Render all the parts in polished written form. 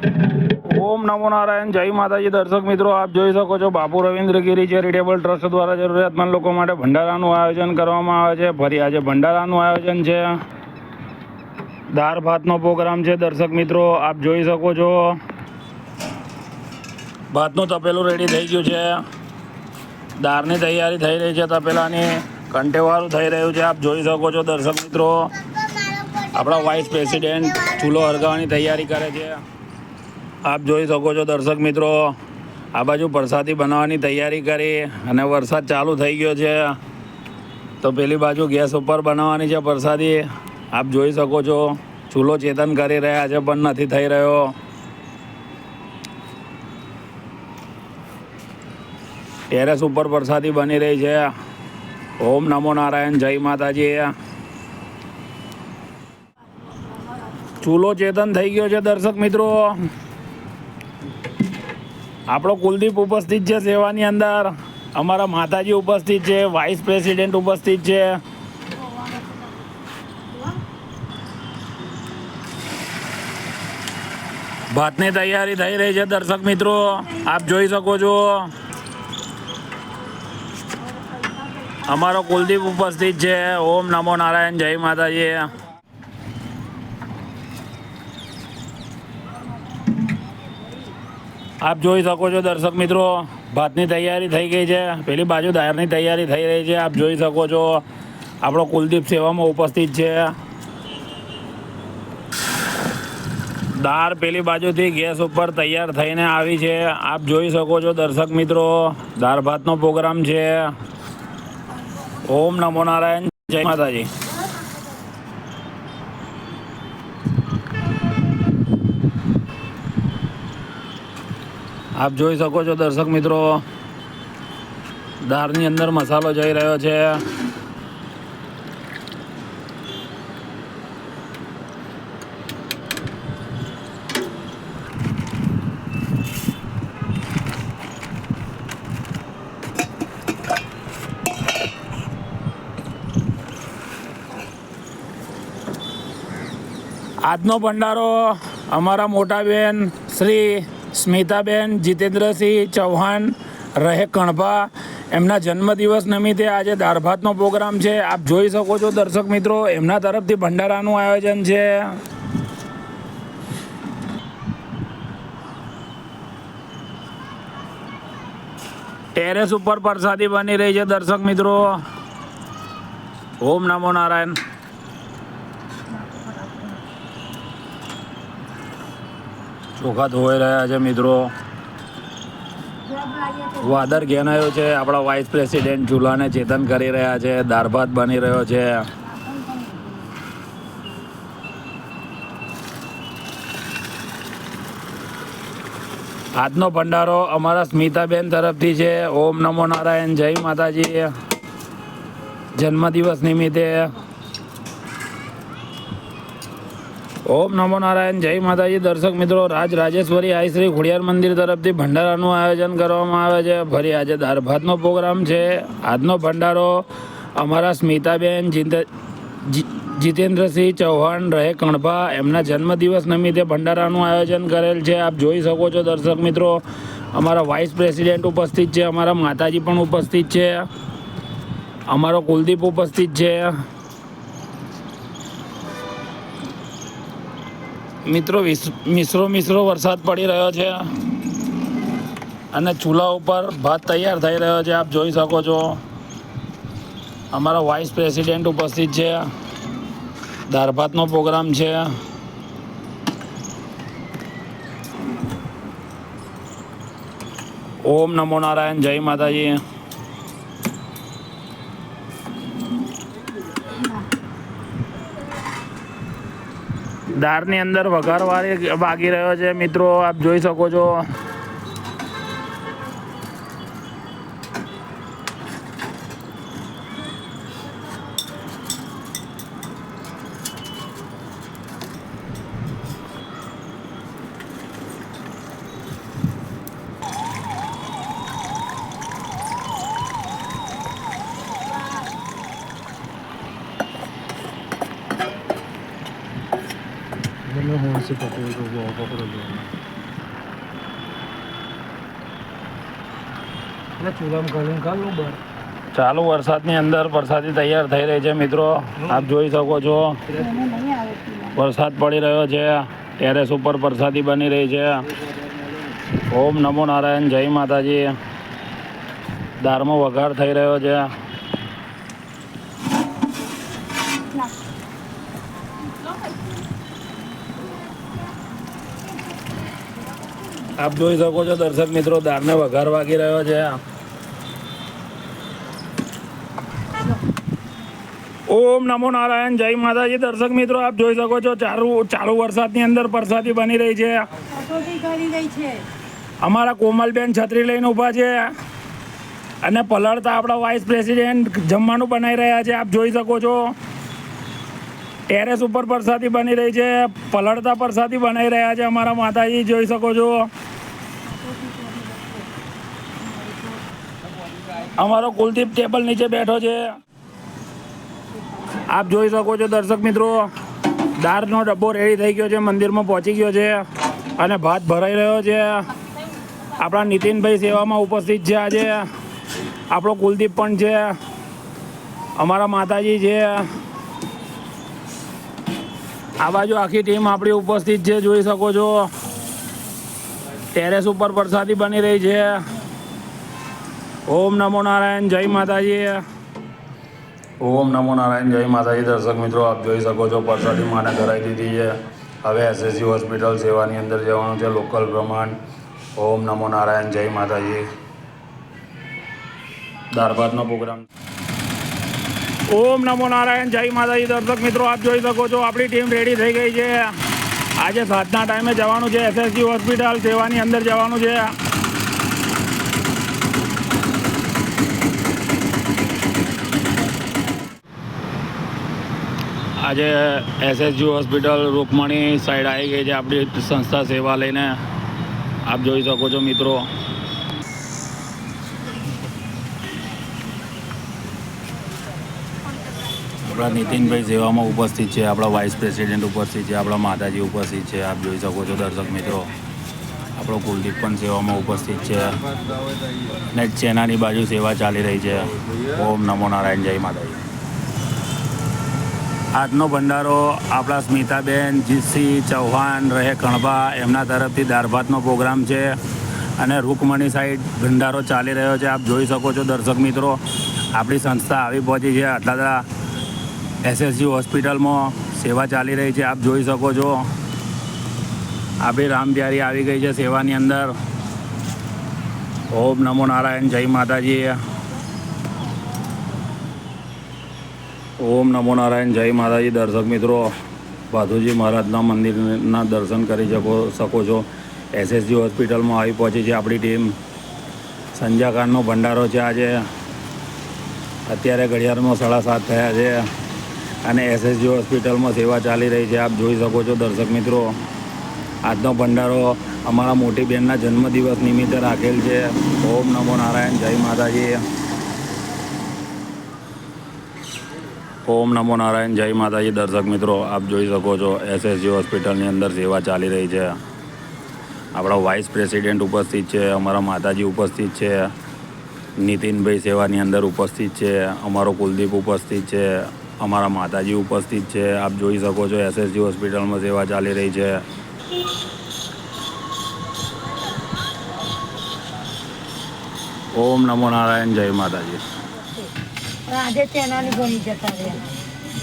ઓમ નમો નારાયણ. જય માતાજી. દર્શક મિત્રો, આપ જોઈ શકો છો બાપુ રવિન્દ્રગીરી ચેરિટેબલ ટ્રસ્ટ દ્વારા જરૂરિયાતમંદ લોકો માટે ભંડારાનું આયોજન કરવામાં આવે છે. ફરી આજે ભંડારાનું આયોજન છે. દાળ ભાતનો પ્રોગ્રામ છે. દર્શક મિત્રો, આપ જોઈ શકો છો ભાતનું તપેલું રેડી થઈ ગયું છે. દાળની તૈયારી થઈ રહી છે. તપેલાની કંઠેવાળું થઈ રહ્યું છે. આપ જોઈ શકો છો દર્શક મિત્રો, આપણા વાઇસ પ્રેસિડેન્ટ ચૂલો હરગાવવાની તૈયારી કરે છે. આપ જોઈ શકો છો દર્શક મિત્રો, આ બાજુ પ્રસાદી બનાવવાની તૈયારી કરી અને વરસાદ ચાલુ થઈ ગયો છે, તો પેલી બાજુ ગેસ ઉપર બનાવવાની છે પ્રસાદી. આપ જોઈ શકો છો ચૂલો ચેતન કરી રહ્યા છે પણ નથી થઈ રહ્યો. ટેરેસ ઉપર પ્રસાદી બની રહી છે. ઓમ નમો નારાયણ. જય માતાજી. ચૂલો ચેતન થઈ ગયો છે દર્શક મિત્રો. આપણો કુલદીપ ઉપસ્થિત છે સેવાની અંદર, અમારા માતાજી ઉપસ્થિત છે, વાઇસ પ્રેસિડેન્ટ ઉપસ્થિત છે. ભાતની તૈયારી થઈ રહી છે દર્શક મિત્રો, આપ જોઈ શકો છો. અમારો કુલદીપ ઉપસ્થિત છે. ઓમ નમો નારાયણ. જય માતાજી. આપ જોઈ શકો છો દર્શક મિત્રો, ભાતની તૈયારી થઈ ગઈ છે. પેલી બાજુ દાળની તૈયારી થઈ રહી છે. આપ જોઈ શકો છો આપણો કુલદીપ સેવામાં ઉપસ્થિત છે. દાળ પેલી બાજુથી ગેસ ઉપર તૈયાર થઈને આવી છે. આપ જોઈ શકો છો દર્શક મિત્રો, દાળ ભાતનો પ્રોગ્રામ છે. ઓમ નમો નારાયણ. જય માતાજી. આપ જોઈ શકો છો દર્શક મિત્રો, દાળની અંદર મસાલો જઈ રહ્યો છે. આજનો ભંડારો અમારા મોટા બેન શ્રી સ્મિતાબેન જીતેન્દ્રસિંહ ચૌહાણ રહે કણભા, એમના જન્મદિવસ નિમિત્તે આજે દાળ ભાતનો પ્રોગ્રામ છે. આપ જોઈ શકો છો દર્શક મિત્રો, એમના તરફથી ભંડારાનું આયોજન છે. ટેરેસ ઉપર પ્રસાદી બની રહી છે દર્શક મિત્રો. ઓમ નમો નારાયણ. ચોખા ધોવાઈ રહ્યા છે મિત્રો. વાદર ઘેનાયો છે. આપણા વાઇસ પ્રેસિડેન્ટ ચૂલાને ચેતન કરી રહ્યા છે. દાળ ભાત બની રહ્યો છે. આજનો ભંડારો અમારા સ્મિતાબેન તરફથી છે. ઓમ નમો નારાયણ. જય માતાજી. જન્મદિવસ નિમિત્તે ઓમ નમો નારાયણ. જય માતાજી. દર્શક મિત્રો, રાજેશ્વરી આઈ શ્રી ખોડિયાર મંદિર તરફથી ભંડારાનું આયોજન કરવામાં આવે છે. ફરી આજે દાળ ભાતનો પ્રોગ્રામ છે. આજનો ભંડારો અમારા સ્મિતાબેન જીતેન્દ્રસિંહ ચૌહાણ રહે કણભા, એમના જન્મદિવસ નિમિત્તે ભંડારાનું આયોજન કરેલ છે. આપ જોઈ શકો છો દર્શક મિત્રો, અમારા વાઇસ પ્રેસિડેન્ટ ઉપસ્થિત છે, અમારા માતાજી પણ ઉપસ્થિત છે, અમારો કુલદીપ ઉપસ્થિત છે. મિત્રો, મિશ્રો વરસાદ પડી રહ્યો છે અને ચૂલા ઉપર ભાત તૈયાર થઈ રહ્યો છે. આપ જોઈ શકો છો અમારા વાઇસ પ્રેસિડેન્ટ ઉપસ્થિત છે. દાળ ભાતનો પ્રોગ્રામ છે. ઓમ નમો નારાયણ. જય માતાજી. દાળની અંદર વઘાર વાગી રહ્યો છે મિત્રો, આપ જોઈ શકો છો. मैं होने से पकड़ लो, पकड़ लो। ચાલુ વરસાદની અંદર પ્રસાદી તૈયાર થઈ રહી છે મિત્રો. આપ જોઈ શકો છો વરસાદ પડી રહ્યો છે. ટેરેસ ઉપર પ્રસાદી બની રહી છે. ઓમ નમો નારાયણ, જય માતાજી. દાળમાં વઘાર થઈ રહ્યો છે. આપ જોઈ શકો છો દર્શક મિત્રો, દાળને વઘાર વાગી રહ્યો છે. ઓમ નમો નારાયણ, જય માતાજી. દર્શક મિત્રો આપ જોઈ શકો છો ચાલુ વરસાદની અંદર પ્રસાદી બની રહી છે. અમારા કોમલબેન છત્રી લઈને ઊભા છે અને પલળતા આપણા વાઇસ પ્રેસિડેન્ટ જમવાનું બનાવી રહ્યા છે. આપ જોઈ શકો છો ટેરેસ ઉપર પ્રસાદી બની રહી છે. પલળતા પ્રસાદી બનાવી રહ્યા છે અમારા માતાજી, જોઈ શકો છો. અમારો કુલદીપ ટેબલ નીચે બેઠો છે. આપ જોઈ શકો છો દર્શક મિત્રો, દાળનો ડબ્બો રેડી થઈ ગયો છે, મંદિરમાં પહોંચી ગયો છે અને ભાત ભરાઈ રહ્યો છે. આપણા નીતિનભાઈ સેવામાં ઉપસ્થિત છે આજે. આપણો કુલદીપ પણ છે, અમારા માતાજી છે. આ બાજુ આખી ટીમ આપણી ઉપસ્થિત છે, જોઈ શકો છો. ટેરેસ ઉપર પ્રસાદી બની રહી છે. ઓમ નમો નારાયણ, જય માતાજી. ઓમ નમો નારાયણ, જય માતાજી. દર્શક મિત્રો આપ જોઈ શકો છો પ્રસાદી માને કરાવી દીધી છે. હવે એસએસજી હોસ્પિટલ સેવાની અંદર જવાનું છે લોકલ પ્રમાણ. ઓમ નમો નારાયણ, જય માતાજી. દાળ ભાતનો પ્રોગ્રામ. ઓમ નમો નારાયણ, જય માતાજી. દર્શક મિત્રો આપ જોઈ શકો છો આપણી ટીમ રેડી થઈ ગઈ છે. આજે સાંજના ટાઈમે જવાનું છે એસએસજી હોસ્પિટલ સેવાની અંદર જવાનું છે. આજે એસએસજી હોસ્પિટલ રૂકમણી સાઈડ આવી ગઈ છે આપણી સંસ્થા સેવા લઈને. આપ જોઈ શકો છો મિત્રો. આપણા નીતિનભાઈ સેવામાં ઉપસ્થિત છે, આપણા વાઇસ પ્રેસિડેન્ટ ઉપસ્થિત છે, આપણા માતાજી ઉપસ્થિત છે. આપ જોઈ શકો છો દર્શક મિત્રો. આપણો કુલદીપ પણ સેવામાં ઉપસ્થિત છે ને ચેનાની બાજુ સેવા ચાલી રહી છે. ઓમ નમો નારાયણ, જય માતાજી. આજનો ભંડારો આપણા સ્મિતાબેન જીતસિંહ ચૌહાણ રહે કણભા એમના તરફથી દાળ ભાતનો પ્રોગ્રામ છે અને રૂકમણી સાઈડ ભંડારો ચાલી રહ્યો છે. આપ જોઈ શકો છો દર્શક મિત્રો, આપણી સંસ્થા આવી પહોંચી છે આટલા એસએસજી હોસ્પિટલમાં સેવા ચાલી રહી છે. આપ જોઈ શકો છો આપણી રામપ્યારી આવી ગઈ છે સેવાની અંદર. ઓમ નમો નારાયણ, જય માતાજી. ઓમ નમો નારાયણ, જય માતાજી. દર્શક મિત્રો ભાથુજી મહારાજના મંદિરના દર્શન કરી શકો છો. એસએસજી હોસ્પિટલમાં આવી પહોંચી છે આપણી ટીમ. સંજાકાળનો ભંડારો છે આજે. અત્યારે ઘડિયાળમાં 7:30 થયા છે અને એસએસજી હોસ્પિટલમાં સેવા ચાલી રહી છે. આપ જોઈ શકો છો દર્શક મિત્રો. આજનો ભંડારો અમારા મોટી બહેનના જન્મદિવસ નિમિત્તે રાખેલ છે. ઓમ નમો નારાયણ, જય માતાજી. ઓમ નમો નારાયણ, જય માતાજી. દર્શક મિત્રો આપ જોઈ શકો છો એસએસજી હોસ્પિટલની અંદર સેવા ચાલી રહી છે. આપણા વાઇસ પ્રેસિડેન્ટ ઉપસ્થિત છે, અમારા માતાજી ઉપસ્થિત છે, નીતિનભાઈ સેવાની અંદર ઉપસ્થિત છે, અમારો કુલદીપ ઉપસ્થિત છે, અમારા માતાજી ઉપસ્થિત છે. આપ જોઈ શકો છો એસએસજી હોસ્પિટલમાં સેવા ચાલી રહી છે. ઓમ નમો નારાયણ, જય માતાજી.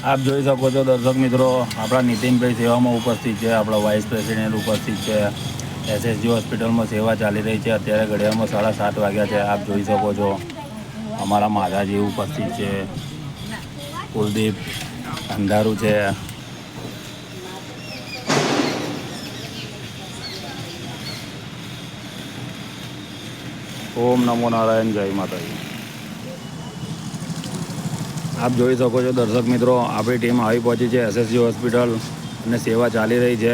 આપ જોઈ શકો છો દર્શક મિત્રો, આપણા નીતિનભાઈ સેવામાં ઉપસ્થિત છે, આપણા વાઇસ પ્રેસિડેન્ટ ઉપસ્થિત છે. એસએસજી હોસ્પિટલમાં સેવા ચાલી રહી છે. અત્યારે ઘડિયાળમાં 7:30 વાગ્યા છે. આપ જોઈ શકો છો અમારા માતાજી ઉપસ્થિત છે, કુલદીપ અંધારું છે. ઓમ નમો નારાયણ, જય માતાજી. આપ જોઈ શકો છો દર્શક મિત્રો, આપણી ટીમ આવી પહોંચી છે એસએસજી હોસ્પિટલ અને સેવા ચાલી રહી છે.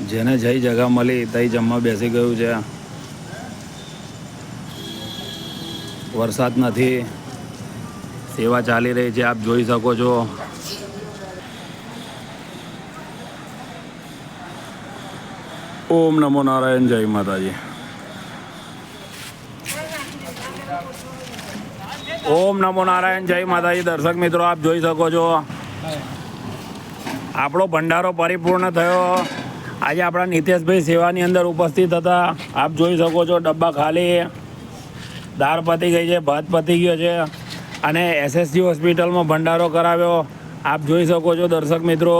જેને જઈ જગા મળી તઈ જમવા બેસી ગયું છે. વરસાદ નથી, સેવા ચાલી રહી છે. આપ જોઈ શકો છો. ઓમ નમો નારાયણ, જય માતાજી. ઓમ નમો નારાયણ, જય માતાજી. દર્શક મિત્રો આપ જોઈ શકો છો આપણો ભંડારો પરિપૂર્ણ થયો. આજે આપણા નિતેશભાઈ સેવાની અંદર ઉપસ્થિત હતા. આપ જોઈ શકો છો ડબ્બા ખાલી, દાળ પતી ગઈ છે, ભાત પતી ગયો છે અને એસએસજી હોસ્પિટલમાં ભંડારો કરાવ્યો. આપ જોઈ શકો છો દર્શક મિત્રો.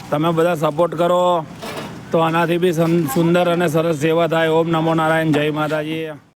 તમે બધા સપોર્ટ કરો તો આનાથી બી સુંદર અને સરસ સેવા થાય. ઓમ નમો નારાયણ, જય માતાજી.